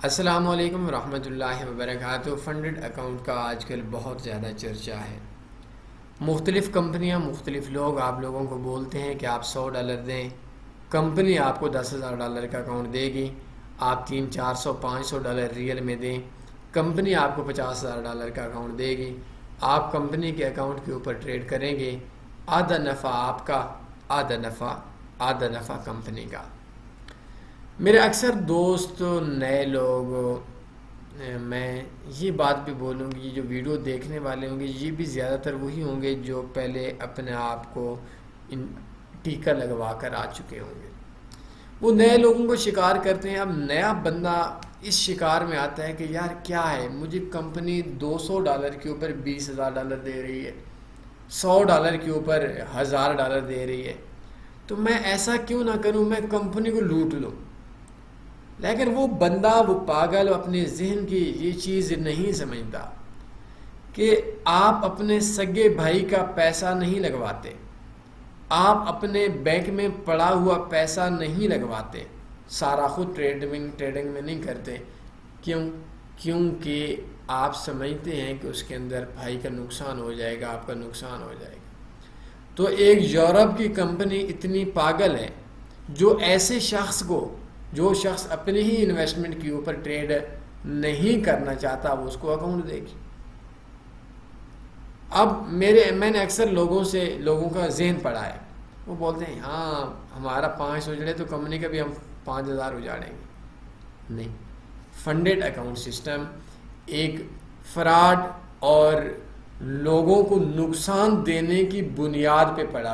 السلام علیکم ورحمۃ اللہ وبرکاتہ۔ فنڈڈ اکاؤنٹ کا آج کل بہت زیادہ چرچا ہے۔ مختلف کمپنیاں، مختلف لوگ آپ لوگوں کو بولتے ہیں کہ آپ $100 دیں، کمپنی آپ کو $10,000 کا اکاؤنٹ دے گی، آپ 300، 400، $500 ریئل میں دیں، کمپنی آپ کو $50,000 کا اکاؤنٹ دے گی، آپ کمپنی کے اکاؤنٹ کے اوپر ٹریڈ کریں گے، آدھا نفع آپ کا، آدھا نفع کمپنی کا۔ میرے اکثر دوست نئے لوگ، میں یہ بات بھی بولوں گی، جو ویڈیو دیکھنے والے ہوں گے یہ بھی زیادہ تر وہی ہوں گے جو پہلے اپنے آپ کو ٹیکا لگوا کر آ چکے ہوں گے۔ وہ نئے لوگوں کو شکار کرتے ہیں۔ اب نیا بندہ اس شکار میں آتا ہے کہ یار کیا ہے، مجھے کمپنی $200 کے اوپر $20,000 دے رہی ہے، $100 کے اوپر $1,000 دے رہی ہے، تو میں ایسا کیوں نہ کروں، میں کمپنی کو لوٹ لوں۔ لیکن وہ بندہ، وہ پاگل اپنے ذہن کی یہ چیز نہیں سمجھتا کہ آپ اپنے سگے بھائی کا پیسہ نہیں لگواتے، آپ اپنے بینک میں پڑا ہوا پیسہ نہیں لگواتے، سارا خود ٹریڈنگ میں نہیں کرتے۔ کیونکہ آپ سمجھتے ہیں کہ اس کے اندر بھائی کا نقصان ہو جائے گا، آپ کا نقصان ہو جائے گا۔ تو ایک یورپ کی کمپنی اتنی پاگل ہے جو ایسے شخص کو، جو شخص اپنے ہی انویسٹمنٹ کے اوپر ٹریڈ نہیں کرنا چاہتا، وہ اس کو اکاؤنٹ دے گی۔ اب میں نے اکثر لوگوں کا ذہن پڑھا ہے، وہ بولتے ہیں ہاں ہمارا 500 اجڑے تو کمپنی کا بھی ہم 5,000 اجاڑیں گے۔ نہیں، فنڈڈ اکاؤنٹ سسٹم ایک فراڈ اور لوگوں کو نقصان دینے کی بنیاد پہ بنا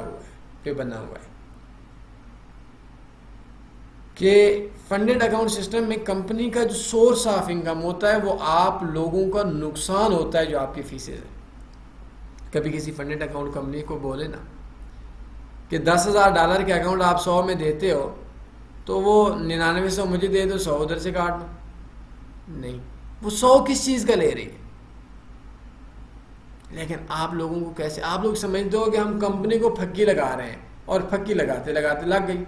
ہوا ہے کہ فنڈڈ اکاؤنٹ سسٹم میں کمپنی کا جو سورس آف انکم ہوتا ہے وہ آپ لوگوں کا نقصان ہوتا ہے، جو آپ کی فیسز ہے۔ کبھی کسی فنڈڈ اکاؤنٹ کمپنی کو بولے نا کہ $10,000 کے اکاؤنٹ آپ 100 میں دیتے ہو تو وہ 9900 مجھے دے دو، 100 ادھر سے کاٹ دو۔ نہیں، وہ 100 کس چیز کا لے رہی ہے؟ لیکن آپ لوگوں کو کیسے، آپ لوگ سمجھتے ہو کہ ہم کمپنی کو پھکی لگا رہے ہیں، اور پھکی لگاتے لگاتے لگ گئی۔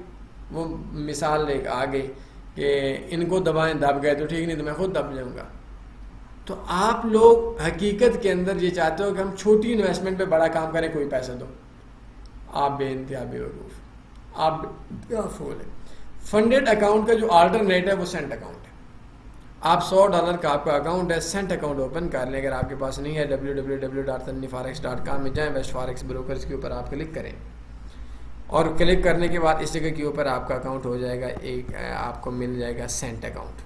وہ مثال ایک آ گئی کہ ان کو دبائیں، دب گئے تو ٹھیک، نہیں تو میں خود دب جاؤں گا۔ تو آپ لوگ حقیقت کے اندر یہ چاہتے ہو کہ ہم چھوٹی انویسٹمنٹ پہ بڑا کام کریں، کوئی پیسہ دو۔ آپ بے انتہا بیوقوف، آپ کیا فول ہے۔ فنڈڈ اکاؤنٹ کا جو آلٹرنیٹ ہے وہ سینٹ اکاؤنٹ ہے۔ آپ $100 کا آپ کا اکاؤنٹ ہے، سینٹ اکاؤنٹ اوپن کر لیں۔ اگر آپ کے پاس نہیں ہے www.tanviforex.com میں جائیں، ویسٹ فارکس بروکرز کے اوپر آپ کلک کریں، اور کلک کرنے کے بعد اس جگہ کے اوپر آپ کا اکاؤنٹ ہو جائے گا، ایک آپ کو مل جائے گا سینٹ اکاؤنٹ۔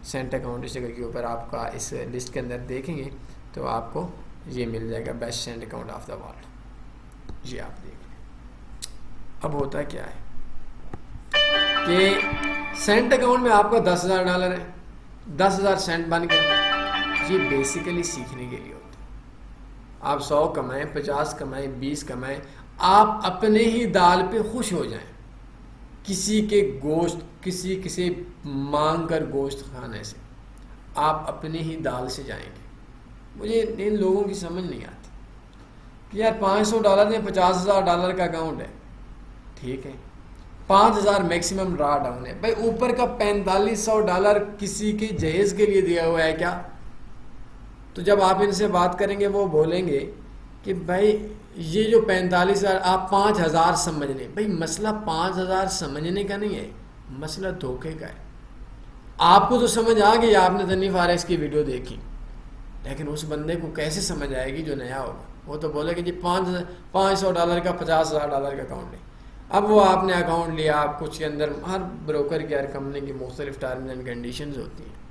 سینٹ اکاؤنٹ اس جگہ کے اوپر آپ کا اس لسٹ کے اندر دیکھیں گے تو آپ کو یہ مل جائے گا، best cent account of the world. یہ آپ دیکھ لیں۔ اب ہوتا کیا ہے کہ سینٹ اکاؤنٹ میں آپ کا $10,000 ہے، 10,000 سینٹ بن گئے۔ یہ بیسیکلی سیکھنے کے لیے ہوتا ہے۔ آپ 100 کمائیں، 50 کمائیں، 20 کمائیں، آپ اپنے ہی دال پہ خوش ہو جائیں۔ کسی کے گوشت، کسی مانگ کر گوشت کھانے سے آپ اپنے ہی دال سے جائیں گے۔ مجھے ان لوگوں کی سمجھ نہیں آتی کہ یار $500 یا $50,000 کا اکاؤنٹ ہے، ٹھیک ہے، 5,000 میکسیمم ڈرا ڈاؤن ہے، بھائی اوپر کا $4,500 کسی کے جہیز کے لیے دیا ہوا ہے کیا؟ تو جب آپ ان سے بات کریں گے وہ بولیں گے کہ بھائی یہ جو 45,000 آپ 5,000 سمجھ لیں۔ بھائی مسئلہ 5,000 سمجھنے کا نہیں ہے، مسئلہ دھوکے کا ہے۔ آپ کو تو سمجھ آ گئی، آپ نے تنویر فارکس کی ویڈیو دیکھی، لیکن اس بندے کو کیسے سمجھ آئے گی جو نیا ہوگا؟ وہ تو بولے کہ جی $500 کا $50,000 کا اکاؤنٹ ہے۔ اب وہ آپ نے اکاؤنٹ لیا، آپ کچھ کے اندر ہر بروکر کی، ہر کمپنی کی مختلف ٹرمز اینڈ کنڈیشنز ہوتی ہیں۔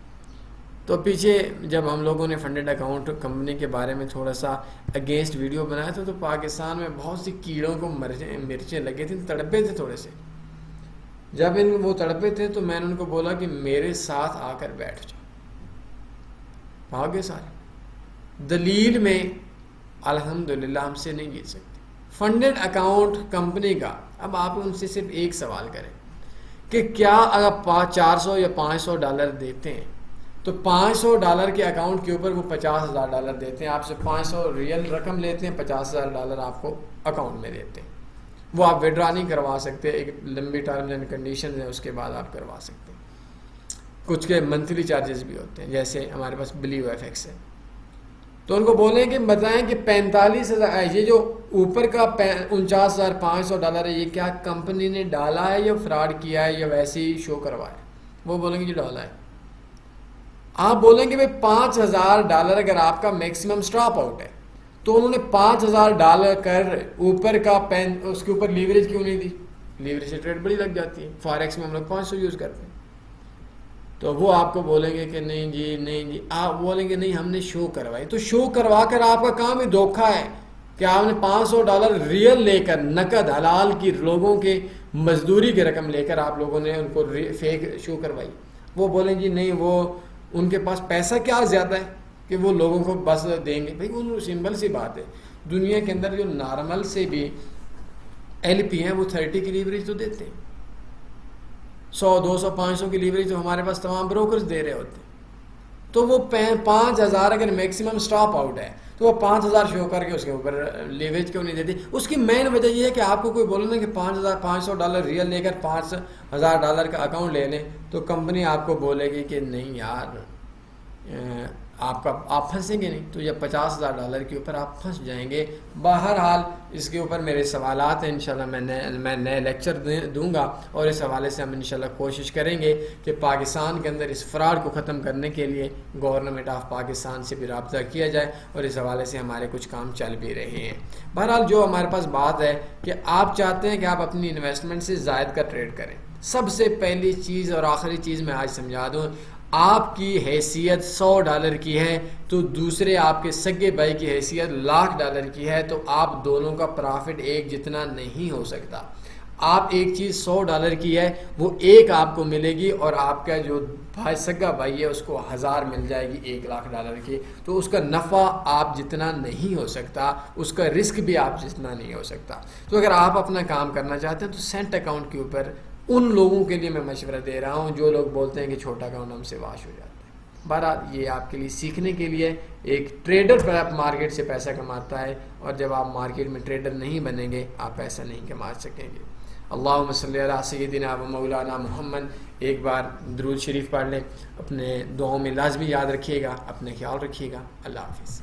تو پیچھے جب ہم لوگوں نے فنڈڈ اکاؤنٹ کمپنی کے بارے میں تھوڑا سا اگینسٹ ویڈیو بنایا تھا، تو پاکستان میں بہت سی کیڑوں کو مرچیں لگے تھیں، تڑپے تھے تھوڑے سے۔ جب وہ تڑپے تھے تو میں نے ان کو بولا کہ میرے ساتھ آ کر بیٹھ جاؤ، بھاگے سارے۔ دلیل میں الحمدللہ ہم سے نہیں جیت سکتے۔ فنڈڈ اکاؤنٹ کمپنی کا، اب آپ ان سے صرف ایک سوال کریں کہ کیا اگر 400 یا $500 دیتے ہیں تو $500 کے اکاؤنٹ کے اوپر وہ $50,000 دیتے ہیں، آپ سے 500 ریئل رقم لیتے ہیں، $50,000 آپ کو اکاؤنٹ میں دیتے ہیں۔ وہ آپ وڈرا نہیں کروا سکتے، ایک لمبی ٹرمز اینڈ کنڈیشنز ہیں، اس کے بعد آپ کروا سکتے ہیں۔ کچھ کے منتھلی چارجز بھی ہوتے ہیں، جیسے ہمارے پاس بلیو ایف ایکس ہے، تو ان کو بولیں کہ بتائیں کہ 45,000 یہ جو اوپر کا $49,500 ہے، یہ کیا کمپنی نے ڈالا ہے یا فراڈ کیا ہے یا ویسے ہی شو کروایا؟ وہ بولیں گے جی ڈالا ہے۔ آپ بولیں گے بھائی $5,000 اگر آپ کا میکسیمم اسٹاپ آؤٹ ہے، تو انہوں نے $5,000 کر اوپر کا اس کے اوپر لیوریج کیوں نہیں دی؟ لیوریج سے ٹریڈ بڑی لگ جاتی ہے، فاریکس میں ہم لوگ 500 یوز کرتے ہیں۔ تو وہ آپ کو بولیں گے کہ نہیں جی، آپ بولیں گے نہیں ہم نے شو کروائی، تو شو کروا کر آپ کا کام ہی دھوکہ ہے کہ آپ نے $500 ریئل لے کر، نقد حلال کی لوگوں کے مزدوری کی رقم لے کر آپ لوگوں نے ان کو فیک شو کروائی۔ وہ بولیں جی نہیں، وہ ان کے پاس پیسہ کیا زیادہ ہے کہ وہ لوگوں کو بس دیں گے۔ بھائی وہ سمپل سی بات ہے، دنیا کے اندر جو نارمل سے بھی ایل پی ہیں وہ 30 کی لیوریج تو دیتے ہیں، 100 200 500 کی لیوریج تو ہمارے پاس تمام بروکرز دے رہے ہوتے ہیں۔ تو وہ 5,000 اگر میکسیمم سٹاپ آؤٹ ہے تو وہ 5,000 شو کر کے اس کے اوپر لیوریج کیوں نہیں دیتی؟ اس کی مین وجہ یہ ہے کہ آپ کو کوئی بولے نا کہ $5,500 ریئل لے کر $5,000 کا اکاؤنٹ لے لیں، تو کمپنی آپ کو بولے گی کہ نہیں یار آپ پھنسیں گے نہیں، تو یہ $50,000 کے اوپر آپ پھنس جائیں گے۔ بہرحال اس کے اوپر میرے سوالات ہیں، انشاءاللہ میں نئے لیکچر دوں گا، اور اس حوالے سے ہم انشاءاللہ کوشش کریں گے کہ پاکستان کے اندر اس فراڈ کو ختم کرنے کے لیے گورنمنٹ آف پاکستان سے بھی رابطہ کیا جائے، اور اس حوالے سے ہمارے کچھ کام چل بھی رہے ہیں۔ بہرحال جو ہمارے پاس بات ہے کہ آپ چاہتے ہیں کہ آپ اپنی انویسٹمنٹ سے زائد کا ٹریڈ کریں، سب سے پہلی چیز اور آخری چیز میں آج سمجھا دوں، آپ کی حیثیت $100 کی ہے تو دوسرے آپ کے سگے بھائی کی حیثیت $1,00,000 کی ہے، تو آپ دونوں کا پرافٹ ایک جتنا نہیں ہو سکتا۔ آپ ایک چیز $100 کی ہے، وہ ایک آپ کو ملے گی، اور آپ کا جو سگا بھائی ہے اس کو 1000 مل جائے گی $1,00,000 کی، تو اس کا نفع آپ جتنا نہیں ہو سکتا، اس کا رسک بھی آپ جتنا نہیں ہو سکتا۔ تو اگر آپ اپنا کام کرنا چاہتے ہیں تو سینٹ اکاؤنٹ کے اوپر ان لوگوں کے لیے میں مشورہ دے رہا ہوں جو لوگ بولتے ہیں کہ چھوٹا اکاؤنٹ ہم سے واش ہو جاتا ہے۔ بہرحال یہ آپ کے لیے سیکھنے کے لیے، ایک ٹریڈر پر آپ مارکیٹ سے پیسہ کماتا ہے، اور جب آپ مارکیٹ میں ٹریڈر نہیں بنیں گے آپ پیسہ نہیں کما سکیں گے۔ اللہم صلی علی سیدنا و مولانا محمد۔ ایک بار درود شریف پڑھ لیں، اپنے دعاؤں میں لازمی یاد رکھیے گا، اپنے خیال رکھیے گا۔ اللہ حافظ۔